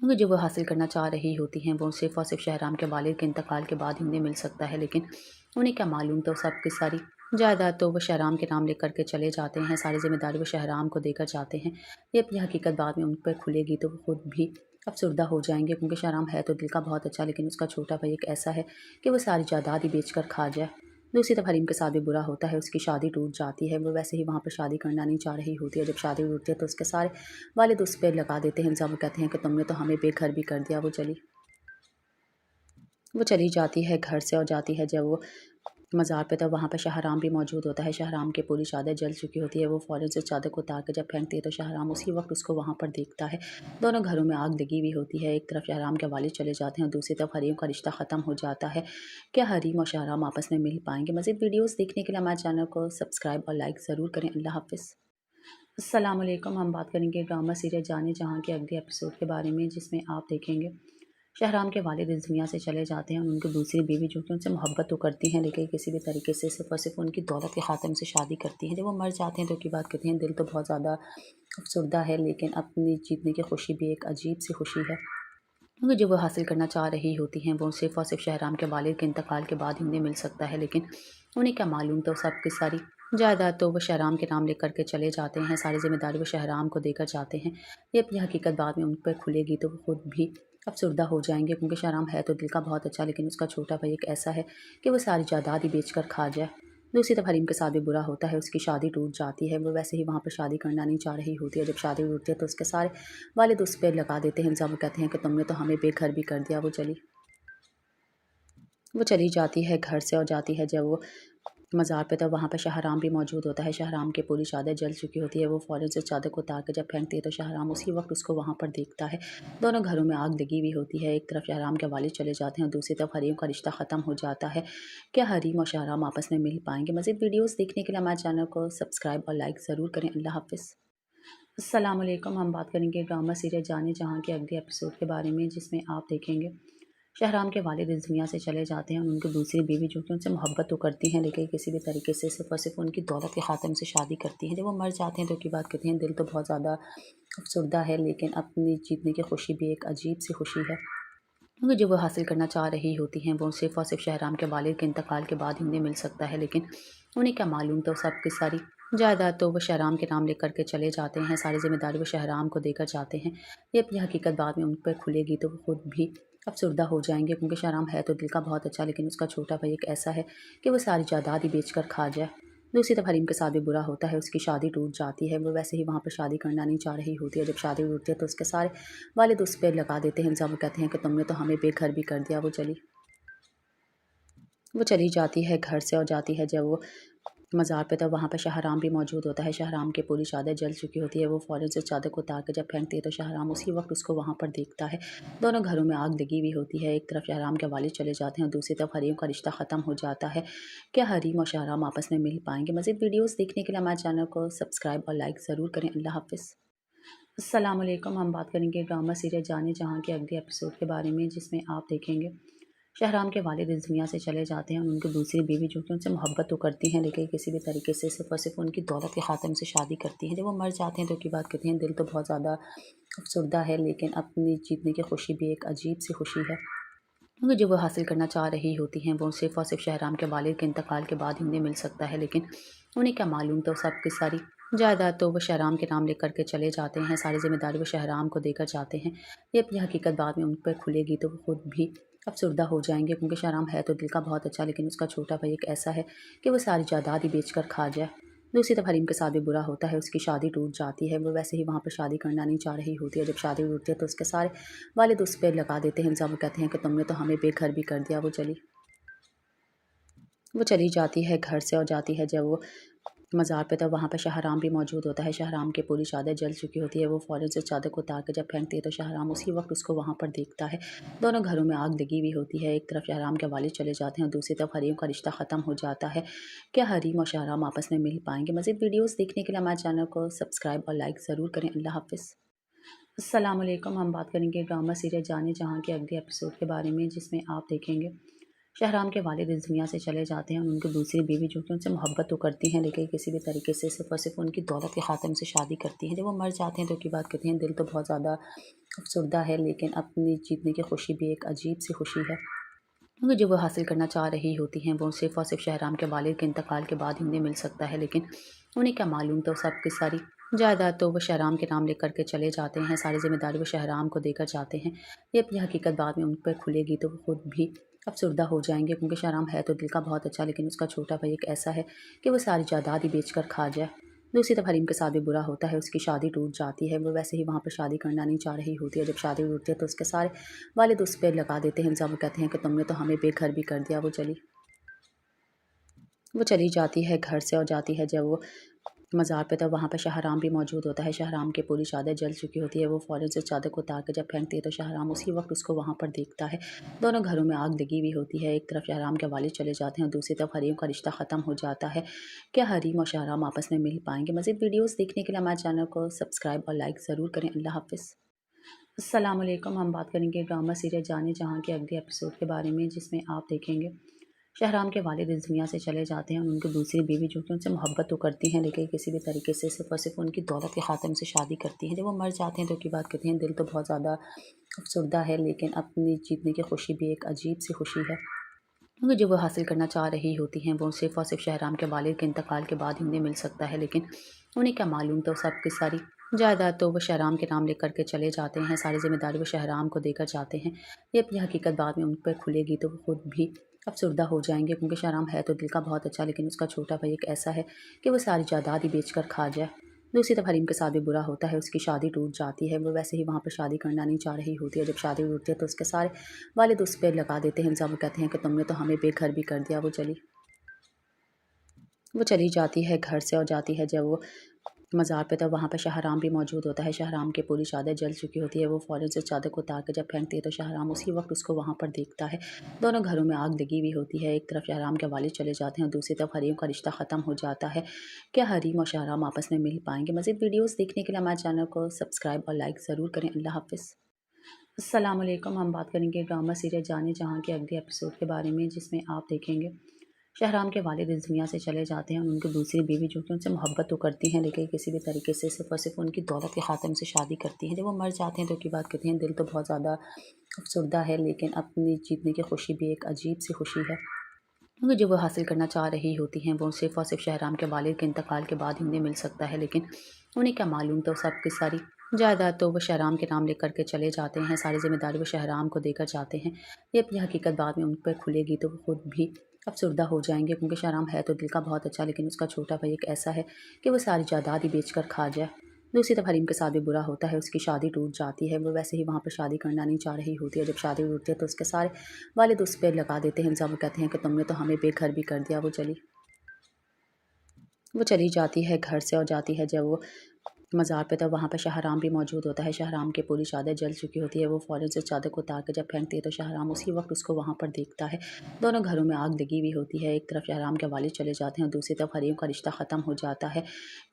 کیونکہ جو وہ حاصل کرنا چاہ رہی ہوتی ہیں وہ صرف اور صرف شہرام کے والد کے انتقال کے بعد ہی انہیں مل سکتا ہے، لیکن انہیں کیا معلوم تو سب کی ساری جائیداد تو وہ شہرام کے نام لکھ کر کے چلے جاتے ہیں، ساری ذمہ داری وہ شہرام کو دے کر جاتے ہیں۔ یہ اپنی حقیقت بعد میں ان پہ کھلے گی تو وہ خود بھی افسردہ ہو جائیں گے، کیونکہ شہرام ہے تو دل کا بہت اچھا، لیکن اس کا چھوٹا بھائی ایک ایسا ہے کہ وہ ساری جائیداد ہی بیچ کر کھا جائے۔ دوسری طرف حریم کے ساتھ بھی برا ہوتا ہے، اس کی شادی ٹوٹ جاتی ہے، وہ ویسے ہی وہاں پر شادی کرنا نہیں چاہ رہی ہوتی ہے۔ جب شادی ٹوٹتی ہے تو اس کے سارے والد اس پہ لگا دیتے ہیں الزام، وہ کہتے ہیں کہ تم نے تو ہمیں بے گھر بھی کر دیا۔ وہ چلی جاتی ہے گھر سے، اور جاتی ہے جب وہ مزار پہ تو وہاں پہ شہرام بھی موجود ہوتا ہے۔ شہرام کی پوری چادر جل چکی ہوتی ہے، وہ فوراً سے چادر کو اتار کے جب پھینکتی ہے تو شہرام اسی وقت اس کو وہاں پر دیکھتا ہے۔ دونوں گھروں میں آگ لگی ہوئی ہوتی ہے، ایک طرف شہرام کے والد چلے جاتے ہیں اور دوسری طرف حریم کا رشتہ ختم ہو جاتا ہے۔ کیا حریم اور شہرام آپس میں مل پائیں گے؟ مزید ویڈیوز دیکھنے کے لیے ہمارے چینل کو سبسکرائب اور لائک ضرور کریں۔ اللہ حافظ۔ السلام علیکم، ہم بات کریں گے ڈرامہ سیریل جانے جہاں کے اگلے ایپیسوڈ کے بارے میں، جس میں آپ دیکھیں گے شہرام کے والد اس دنیا سے چلے جاتے ہیں اور ان کی دوسری بیوی جو کہ ان سے محبت تو کرتی ہیں، لیکن کسی بھی طریقے سے صرف اور صرف ان کی دولت کے خاطر ان سے شادی کرتی ہیں۔ جب وہ مر جاتے ہیں تو کی بات کہتے ہیں دل تو بہت زیادہ افسردہ ہے، لیکن اپنی جیتنے کی خوشی بھی ایک عجیب سی خوشی ہے، کیونکہ جو وہ حاصل کرنا چاہ رہی ہوتی ہیں وہ صرف اور صرف شہرام کے والد کے انتقال کے بعد ہی انہیں مل سکتا ہے، لیکن انہیں کیا معلوم تو سب کی ساری جائیداد تو وہ شہرام کے نام لکھ کر کے چلے جاتے ہیں، ساری ذمہ داری وہ شہرام کو دے کر جاتے ہیں۔ یہ اپنی حقیقت بعد میں ان پہ کھلے گی تو وہ خود بھی افسردہ ہو جائیں گے، کیونکہ شہرام ہے تو دل کا بہت اچھا، لیکن اس کا چھوٹا بھائی ایک ایسا ہے کہ وہ ساری جائیداد ہی بیچ کر کھا جائے۔ دوسری طرف حریم کے ساتھ بھی برا ہوتا ہے، اس کی شادی ٹوٹ جاتی ہے، وہ ویسے ہی وہاں پر شادی کرنا نہیں چاہ رہی ہوتی ہے۔ جب شادی ٹوٹتی ہے تو اس کے سارے والد اس پہ لگا دیتے ہیں الزام، وہ کہتے ہیں کہ تم نے تو ہمیں بے گھر بھی کر دیا۔ وہ چلی جاتی ہے گھر سے، اور جاتی ہے جب وہ مزار پہ تو وہاں پہ شہرام بھی موجود ہوتا ہے۔ شہرام کی پوری چادر جل چکی ہوتی ہے، وہ فوراً سے چادر کو اتار کے جب پھینکتی ہے تو شہرام اسی وقت اس کو وہاں پر دیکھتا ہے۔ دونوں گھروں میں آگ لگی ہوئی ہوتی ہے، ایک طرف شہرام کے والد چلے جاتے ہیں اور دوسری طرف حریم کا رشتہ ختم ہو جاتا ہے۔ کیا حریم اور شہرام آپس میں مل پائیں گے؟ مزید ویڈیوز دیکھنے کے لیے ہمارے چینل کو سبسکرائب اور لائک ضرور کریں۔ اللہ حافظ۔ السلام علیکم، ہم بات کریں گے ڈرامہ سیریل جانے جہاں کے اگلے ایپیسوڈ کے بارے میں، جس میں آپ دیکھیں گے شہرام کے والد اس دنیا سے چلے جاتے ہیں اور ان کی دوسری بیوی جو کہ ان سے محبت تو کرتی ہیں، لیکن کسی بھی طریقے سے صرف اور صرف ان کی دولت کے خاطر ان سے شادی کرتی ہیں۔ جب وہ مر جاتے ہیں تو کی بات کہتے ہیں دل تو بہت زیادہ افسردہ ہے، لیکن اپنی جیتنے کی خوشی بھی ایک عجیب سی خوشی ہے، क्योंकि जो वो حاصل کرنا چاہ رہی ہوتی ہیں وہ صرف اور صرف شہرام کے والد کے انتقال کے بعد ہی انہیں مل سکتا ہے، لیکن انہیں کیا معلوم تو سب کی ساری جائیداد تو وہ شہرام کے نام لے کر کے چلے جاتے ہیں، ساری ذمہ داری وہ شہرام کو دے کر جاتے ہیں۔ یہ اپنی حقیقت بعد میں ان پہ کھلے گی تو وہ خود بھی افسردہ ہو جائیں گے، کیونکہ شہرام ہے تو دل کا بہت اچھا، لیکن اس کا چھوٹا بھائی ایک ایسا ہے کہ وہ ساری جائیداد ہی بیچ کر کھا جائے۔ دوسری طرف حریم کے ساتھ بھی برا ہوتا ہے، اس کی شادی ٹوٹ جاتی ہے، وہ ویسے ہی وہاں پر شادی کرنا نہیں چاہ رہی ہوتی ہے۔ جب شادی ٹوٹتی ہے تو اس کے سارے والد اس پہ لگا دیتے ہیں الزام، وہ کہتے ہیں کہ تم نے تو ہمیں بے گھر بھی کر دیا۔ وہ چلی جاتی ہے گھر سے، اور جاتی ہے جب وہ مزار پہ تو وہاں پہ شہرام بھی موجود ہوتا ہے۔ شہرام کی پوری چادر جل چکی ہوتی ہے، وہ فوراً سے چادر کو اتار کے جب پھینکتی ہے تو شہرام اسی وقت اس کو وہاں پر دیکھتا ہے۔ دونوں گھروں میں آگ لگی ہوئی ہوتی ہے، ایک طرف شہرام کے والد چلے جاتے ہیں اور دوسری طرف حریم کا رشتہ ختم ہو جاتا ہے۔ کیا حریم اور شہرام آپس میں مل پائیں گے؟ مزید ویڈیوز دیکھنے کے لیے ہمارے چینل کو سبسکرائب اور لائک ضرور کریں۔ اللہ حافظ۔ السلام علیکم، ہم بات کریں گے ڈرامہ سیریل جانے جہاں کے اگلے ایپیسوڈ کے بارے میں، جس میں آپ دیکھیں گے شہرام کے والد اس دنیا سے چلے جاتے ہیں اور ان کی دوسری بیوی جو کہ ان سے محبت تو کرتی ہیں، لیکن کسی بھی طریقے سے صرف اور صرف ان کی دولت کے خاطر ان سے شادی کرتی ہیں۔ جب وہ مر جاتے ہیں تو کی بات کہتے ہیں دل تو بہت زیادہ افسردہ ہے، لیکن اپنی جیتنے کی خوشی بھی ایک عجیب سی خوشی ہے، کیونکہ جو وہ حاصل کرنا چاہ رہی ہوتی ہیں وہ صرف اور صرف شہرام کے والد کے انتقال کے بعد ہی انہیں مل سکتا ہے، لیکن انہیں کیا معلوم تو سب کی ساری جائیداد تو وہ شہرام کے نام لے کر کے چلے جاتے ہیں، ساری ذمہ داری وہ شہرام کو دے کر جاتے ہیں۔ یہ اپنی حقیقت بعد میں ان پہ کھلے گی تو وہ خود بھی افسردہ ہو جائیں گے، کیونکہ شہرام ہے تو دل کا بہت اچھا، لیکن اس کا چھوٹا بھائی ایک ایسا ہے کہ وہ ساری جائیداد ہی بیچ کر کھا جائے۔ دوسری طرف حریم کے ساتھ بھی برا ہوتا ہے، اس کی شادی ٹوٹ جاتی ہے، وہ ویسے ہی وہاں پر شادی کرنا نہیں چاہ رہی ہوتی ہے۔ جب شادی ٹوٹتی ہے تو اس کے سارے والد اس پہ لگا دیتے ہیں الزام، وہ کہتے ہیں کہ تم نے تو ہمیں بے گھر بھی کر دیا۔ وہ چلی جاتی ہے گھر سے، اور جاتی ہے جب وہ مزار پہ تو وہاں پہ شہرام بھی موجود ہوتا ہے۔ شہرام کی پوری چادر جل چکی ہوتی ہے، وہ فوراً سے چادر کو اتار کے جب پھینکتی ہے تو شہرام اسی وقت اس کو وہاں پر دیکھتا ہے۔ دونوں گھروں میں آگ لگی ہوئی ہوتی ہے، ایک طرف شہرام کے والد چلے جاتے ہیں اور دوسری طرف حریم کا رشتہ ختم ہو جاتا ہے۔ کیا حریم اور شہرام آپس میں مل پائیں گے؟ مزید ویڈیوز دیکھنے کے لیے ہمارے چینل کو سبسکرائب اور لائک ضرور کریں۔ اللہ حافظ۔ السلام علیکم، ہم بات کریں گے ڈرامہ سیریل جانے جہاں کے اگلے ایپیسوڈ کے بارے میں، جس میں آپ دیکھیں گے شہرام کے والد اس دنیا سے چلے جاتے ہیں اور ان کی دوسری بیوی جو کہ ان سے محبت تو کرتی ہیں، لیکن کسی بھی طریقے سے صرف اور صرف ان کی دولت کے خاطر ان سے شادی کرتی ہیں۔ جب وہ مر جاتے ہیں تو کی بات کہتے ہیں دل تو بہت زیادہ افسردہ ہے، لیکن اپنی جیتنے کی خوشی بھی ایک عجیب سی خوشی ہے، کیونکہ جو وہ حاصل کرنا چاہ رہی ہوتی ہیں وہ صرف اور صرف شہرام کے والد کے انتقال کے بعد ہی انہیں مل سکتا ہے، لیکن انہیں کیا معلوم تو سب کی ساری جائیداد تو وہ شہرام کے نام لے کر کے چلے جاتے ہیں، ساری ذمہ داری وہ شہرام کو دے کر جاتے ہیں۔ یہ اپنی حقیقت بعد میں ان پہ کھلے گی تو وہ خود بھی افسردہ ہو جائیں گے، کیونکہ شہرام ہے تو دل کا بہت اچھا، لیکن اس کا چھوٹا بھائی ایک ایسا ہے کہ وہ ساری جائیداد ہی بیچ کر کھا جائے۔ دوسری طرف حریم کے ساتھ بھی برا ہوتا ہے، اس کی شادی ٹوٹ جاتی ہے، وہ ویسے ہی وہاں پر شادی کرنا نہیں چاہ رہی ہوتی ہے۔ جب شادی ٹوٹتی ہے تو اس کے سارے والد اس پہ لگا دیتے ہیں الزام، وہ کہتے ہیں کہ تم نے تو ہمیں بے گھر بھی کر دیا۔ وہ چلی جاتی ہے گھر سے، اور جاتی ہے جب وہ مزار پہ تو وہاں پہ شہرام بھی موجود ہوتا ہے۔ شہرام کی پوری چادر جل چکی ہوتی ہے، وہ فوراً سے چادر کو اتار کے جب پھینکتی ہے تو شہرام اسی وقت اس کو وہاں پر دیکھتا ہے۔ دونوں گھروں میں آگ لگی ہوئی ہوتی ہے، ایک طرف شہرام کے والد چلے جاتے ہیں اور دوسری طرف حریم کا رشتہ ختم ہو جاتا ہے۔ کیا حریم اور شہرام آپس میں مل پائیں گے؟ مزید ویڈیوز دیکھنے کے لیے ہمارے چینل کو سبسکرائب اور لائک ضرور کریں۔ اللہ حافظ۔ السلام علیکم، ہم بات کریں گے ڈرامہ سیریل جانے جہاں کے اگلے ایپیسوڈ کے بارے میں، جس میں آپ دیکھیں گے شہرام کے والد اس دنیا سے چلے جاتے ہیں اور ان کی دوسری بیوی جو کہ ان سے محبت تو کرتی ہیں، لیکن کسی بھی طریقے سے صرف اور صرف ان کی دولت کے خاطر ان سے شادی کرتی ہیں۔ جب وہ مر جاتے ہیں تو کی بات کہتے ہیں دل تو بہت زیادہ افسردہ ہے، لیکن اپنی جیتنے کی خوشی بھی ایک عجیب سی خوشی ہے، کیونکہ جو وہ حاصل کرنا چاہ رہی ہوتی ہیں وہ صرف اور صرف شہرام کے والد کے انتقال کے بعد ہی انہیں مل سکتا ہے، لیکن انہیں کیا معلوم تو سب کی ساری جائیداد تو وہ شہرام کے نام لے کر کے چلے جاتے ہیں، ساری ذمہ داری وہ شہرام کو دے کر جاتے ہیں۔ یہ اپنی حقیقت بعد میں ان پہ کھلے گی تو وہ خود بھی افسردہ ہو جائیں گے، کیونکہ شہرام ہے تو دل کا بہت اچھا، لیکن اس کا چھوٹا بھائی ایک ایسا ہے کہ وہ ساری جائیداد ہی بیچ کر کھا جائے۔ دوسری طرف حریم کے ساتھ بھی برا ہوتا ہے، اس کی شادی ٹوٹ جاتی ہے، وہ ویسے ہی وہاں پر شادی کرنا نہیں چاہ رہی ہوتی ہے۔ جب شادی ٹوٹتی ہے تو اس کے سارے والد اس پہ لگا دیتے ہیں الزام، وہ کہتے ہیں کہ تم نے تو ہمیں بے گھر بھی کر دیا۔ وہ چلی جاتی ہے گھر سے، اور جاتی ہے جب وہ مزار پہ تو وہاں پہ شہرام بھی موجود ہوتا ہے۔ شہرام کی پوری چادر جل چکی ہوتی ہے، وہ فوراً سے چادر کو اتار کے جب پھینکتی ہے تو شہرام اسی وقت اس کو وہاں پر دیکھتا ہے۔ دونوں گھروں میں آگ لگی ہوئی ہوتی ہے، ایک طرف شہرام کے والد چلے جاتے ہیں اور دوسری طرف حریم کا رشتہ ختم ہو جاتا ہے۔ کیا حریم اور شہرام آپس میں مل پائیں گے؟ مزید ویڈیوز دیکھنے کے لیے ہمارے چینل کو سبسکرائب اور لائک ضرور کریں۔ اللہ حافظ۔ السلام علیکم، ہم بات کریں گے ڈرامہ سیریل جانے جہاں کے اگلے ایپیسوڈ کے بارے میں، جس میں آپ دیکھیں گے शहराम के वालिद इस दुनिया से चले जाते हैं और उनकी दूसरी बीवी जो कि उनसे मोहब्बत तो करती हैं लेकिन किसी भी तरीके से सिर्फ और सिर्फ उनकी दौलत के खातिर उनसे शादी करती हैं। जब वो मर जाते हैं तो की बात कहते हैं दिल तो बहुत ज़्यादा अफसरदा है, लेकिन अपनी जीतने की खुशी भी एक अजीब सी खुशी है, क्योंकि जो वो हासिल करना चाह रही होती हैं वो सिर्फ और सिर्फ शहराम के वालिद के इंतकाल के बाद ही उन्हें मिल सकता है। लेकिन उन्हें क्या मालूम, तो सब की सारी जायदाद तो वो शहराम के नाम लेकर के चले जाते हैं, सारी जिम्मेदारी वो शहराम को देकर जाते हैं। ये अपनी हकीकत बाद में उन पर खुलेगी तो वो खुद भी अफसरदा हो जाएंगे, क्योंकि शहराम है तो दिल का बहुत अच्छा, लेकिन उसका छोटा भाई एक ऐसा है कि वो सारी जायदाद ही बेच कर खा जाए। दूसरी तरफ हरीम के साथ भी बुरा होता है, उसकी शादी टूट जाती है। वो वैसे ही वहाँ पर शादी करना नहीं चाह रही होती है। जब शादी टूटती है तो उसके सारे वालिद उस पर लगा देते हैं इल्ज़ाम, कहते हैं कि तुमने तो हमें बेघर भी कर दिया। वो चली जाती है घर से, और जाती है जब वो मज़ार पे, तब वहाँ पे शहराम भी मौजूद होता है। शहराम की पूरी चादर जल चुकी होती है। वो फ़ौरन से चादर को उतार के जब फेंकती है तो शहराम उसी वक्त उसको वहाँ पर देखता है। दोनों घरों में आग लगी हुई होती है। एक तरफ शहराम के वालिद चले जाते हैं और दूसरी तरफ हरीम का रिश्ता ख़त्म हो जाता है।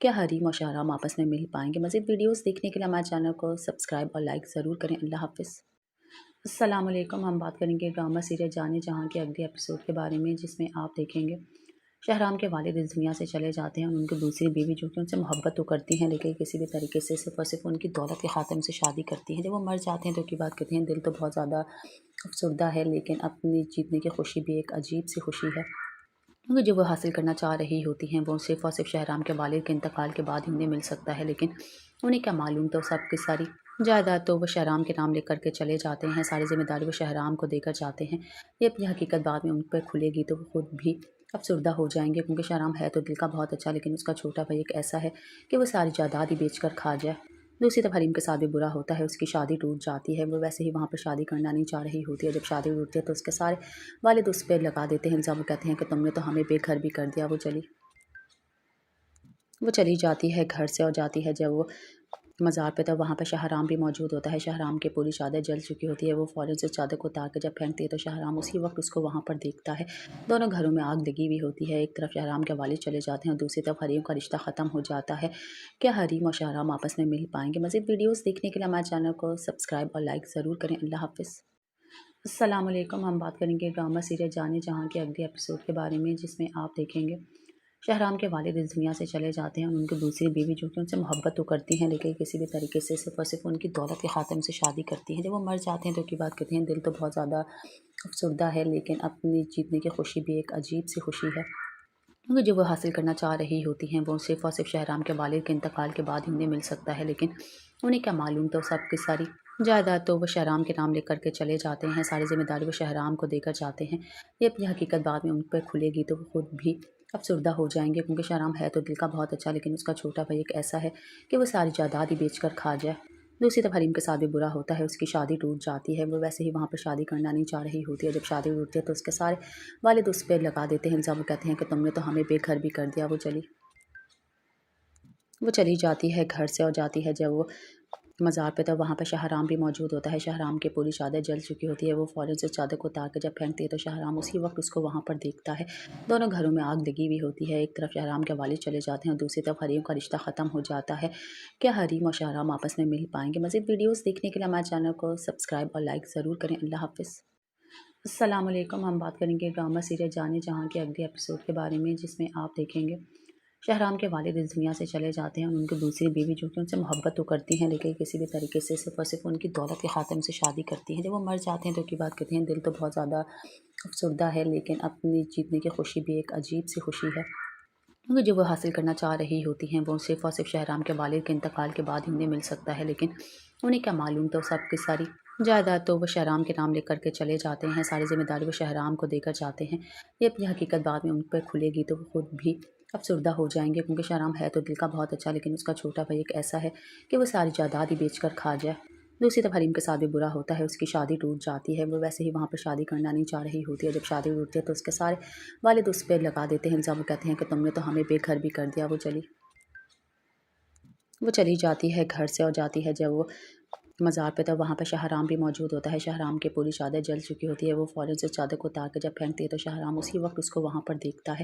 क्या हरीम और शहराम आपस में मिल पाएंगे? मज़ीद वीडियोज़ देखने के लिए हमारे चैनल को सब्सक्राइब और लाइक ज़रूर करें। अल्लाह हाफ़िज़। अस्सलाम वालेकुम। हम बात करेंगे ड्रामा सीरियल जाने जहाँ के अगले एपिसोड के बारे में, जिसमें आप देखेंगे शहराम के वालिद इस दुनिया से चले जाते हैं और उनकी दूसरी बीवी जो कि उनसे मोहब्बत तो करती हैं लेकिन किसी भी तरीके से सिर्फ और सिर्फ उनकी दौलत के खातिर उनसे शादी करती हैं। जब वो मर जाते हैं तो की बात कहते हैं दिल तो बहुत ज़्यादा अफसरदा है, लेकिन अपनी जीतने की खुशी भी एक अजीब सी खुशी है, क्योंकि जो वो हासिल करना चाह रही होती हैं वो सिर्फ और सिर्फ शहराम के वालिद के इंतकाल के बाद ही उन्हें मिल सकता है। लेकिन उन्हें क्या मालूम, तो सब की सारी जायदाद तो वो शहराम के नाम लेकर के चले जाते हैं, सारी जिम्मेदारी वो शहराम को देकर जाते हैं। ये अपनी हकीकत बाद में उन पर खुलेगी तो वो खुद भी अफसरदा हो जाएंगे, क्योंकि शहराम है तो दिल का बहुत अच्छा, लेकिन उसका छोटा भाई एक ऐसा है कि वो सारी जायदाद ही बेच कर खा जाए। दूसरी तरफ हरीम के साथ भी बुरा होता है, उसकी शादी टूट जाती है। वो वैसे ही वहाँ पर शादी करना नहीं चाह रही होती है। जब शादी टूटती है तो उसके सारे वालिद उस पर लगा देते हैं इल्ज़ाम, कहते हैं कि तुमने तो हमें बेघर भी कर दिया। वो चली जाती है घर से, और जाती है जब वो मज़ार पे, तब वहाँ पे शहराम भी मौजूद होता है। शहराम की पूरी चादर जल चुकी होती है। वो फ़ौरन से चादर को उतार के जब फेंकती है तो शहराम उसी वक्त उसको वहाँ पर देखता है। दोनों घरों में आग लगी हुई होती है। एक तरफ शहराम के वालिद चले जाते हैं और दूसरी तरफ हरीम का रिश्ता ख़त्म हो जाता है। क्या हरीम और शहराम आपस में मिल पाएंगे? मज़ीद वीडियोज़ देखने के लिए हमारे चैनल को सब्सक्राइब और लाइक ज़रूर करें। अल्लाह हाफ़िज़। अस्सलाम वालेकुम। हम बात करेंगे ड्रामा सीरियल जाने जहाँ के अगले एपिसोड के बारे में, जिसमें आप देखेंगे शहराम के वालिद इस दुनिया से चले जाते हैं और उनकी दूसरी बीवी जो कि उनसे मोहब्बत तो करती हैं लेकिन किसी भी तरीके से सिर्फ और सिर्फ उनकी दौलत के खातिर उनसे शादी करती हैं। जब वो मर जाते हैं तो की बात कहते हैं दिल तो बहुत ज़्यादा अफसरदा है, लेकिन अपनी जीतने की खुशी भी एक अजीब सी खुशी है, क्योंकि जो वो हासिल करना चाह रही होती हैं वो सिर्फ और सिर्फ शहराम के वालिद के इंतकाल के बाद ही उन्हें मिल सकता है। लेकिन उन्हें क्या मालूम, तो सब की सारी जायदाद तो वो शहराम के नाम लेकर के चले जाते हैं, सारी जिम्मेदारी वो शहराम को देकर जाते हैं। ये अपनी हकीकत बाद में उन पर खुलेगी तो वो खुद भी अफसरदा हो जाएंगे, क्योंकि शहराम है तो दिल का बहुत अच्छा, लेकिन उसका छोटा भाई एक ऐसा है कि वो सारी जायदाद ही बेच कर खा जाए। दूसरी तरफ हरीम के साथ भी बुरा होता है, उसकी शादी टूट जाती है। वो वैसे ही वहाँ पर शादी करना नहीं चाह रही होती है। जब शादी टूटती है तो उसके सारे वालिद उस पर लगा देते हैं इल्ज़ाम, कहते हैं कि तुमने तो हमें बेघर भी कर दिया। वो चली जाती है घर से, और जाती है जब वो मज़ार पे, तब वहाँ पे शहराम भी मौजूद होता है। शहराम की पूरी चादर जल चुकी होती है। वो फ़ौरन से चादर को उतार के जब फेंकती है तो शहराम उसी वक्त उसको वहाँ पर देखता है। दोनों घरों में आग लगी हुई होती है। एक तरफ शहराम के वालिद चले जाते हैं और दूसरी तरफ हरीम का रिश्ता ख़त्म हो जाता है। क्या हरीम और शहराम आपस में मिल पाएंगे? मज़ीद वीडियोज़ देखने के लिए हमारे चैनल को सब्सक्राइब और लाइक ज़रूर करें। अल्लाह हाफ़िज़। अस्सलाम वालेकुम। हम बात करेंगे ड्रामा सीरियल जाने जहाँ के अगले एपिसोड के बारे में, जिसमें आप देखेंगे शहराम के वालिद इस दुनिया से चले जाते हैं और उनकी दूसरी बीवी जो कि उनसे मोहब्बत तो करती हैं लेकिन किसी भी तरीके से सिर्फ और सिर्फ उनकी दौलत के खातिर उनसे शादी करती हैं। जब वो मर जाते हैं तो की बात कहते हैं दिल तो बहुत ज़्यादा अफसरदा है, लेकिन अपनी जीतने की खुशी भी एक अजीब सी खुशी है, क्योंकि जो वो हासिल करना चाह रही होती हैं वो सिर्फ और सिर्फ शहराम के वालिद के इंतकाल के बाद ही उन्हें मिल सकता है। लेकिन उन्हें क्या मालूम, तो सब की सारी जायदाद तो वो शहराम के नाम लेकर के चले जाते हैं, सारी जिम्मेदारी वो शहराम को देकर जाते हैं। ये अपनी हकीकत बाद में उन पर खुलेगी तो वो खुद भी अफसरदा हो जाएंगे, क्योंकि शहराम है तो दिल का बहुत अच्छा, लेकिन उसका छोटा भाई एक ऐसा है कि वो सारी जायदाद ही बेच कर खा जाए। दूसरी तरफ हरीम के साथ भी बुरा होता है, उसकी शादी टूट जाती है। वो वैसे ही वहाँ पर शादी करना नहीं चाह रही होती है। जब शादी टूटती है तो उसके सारे वालिद उस पर लगा देते हैं इल्ज़ाम, कहते हैं कि तुमने तो हमें बेघर भी कर दिया। वो चली जाती है घर से, और जाती है जब वो मज़ार पे, तब वहाँ पे शहराम भी मौजूद होता है। शहराम की पूरी चादर जल चुकी होती है। वो फ़ौरन से चादर को उतार के जब फेंकती है तो शहराम उसी वक्त उसको वहाँ पर देखता है।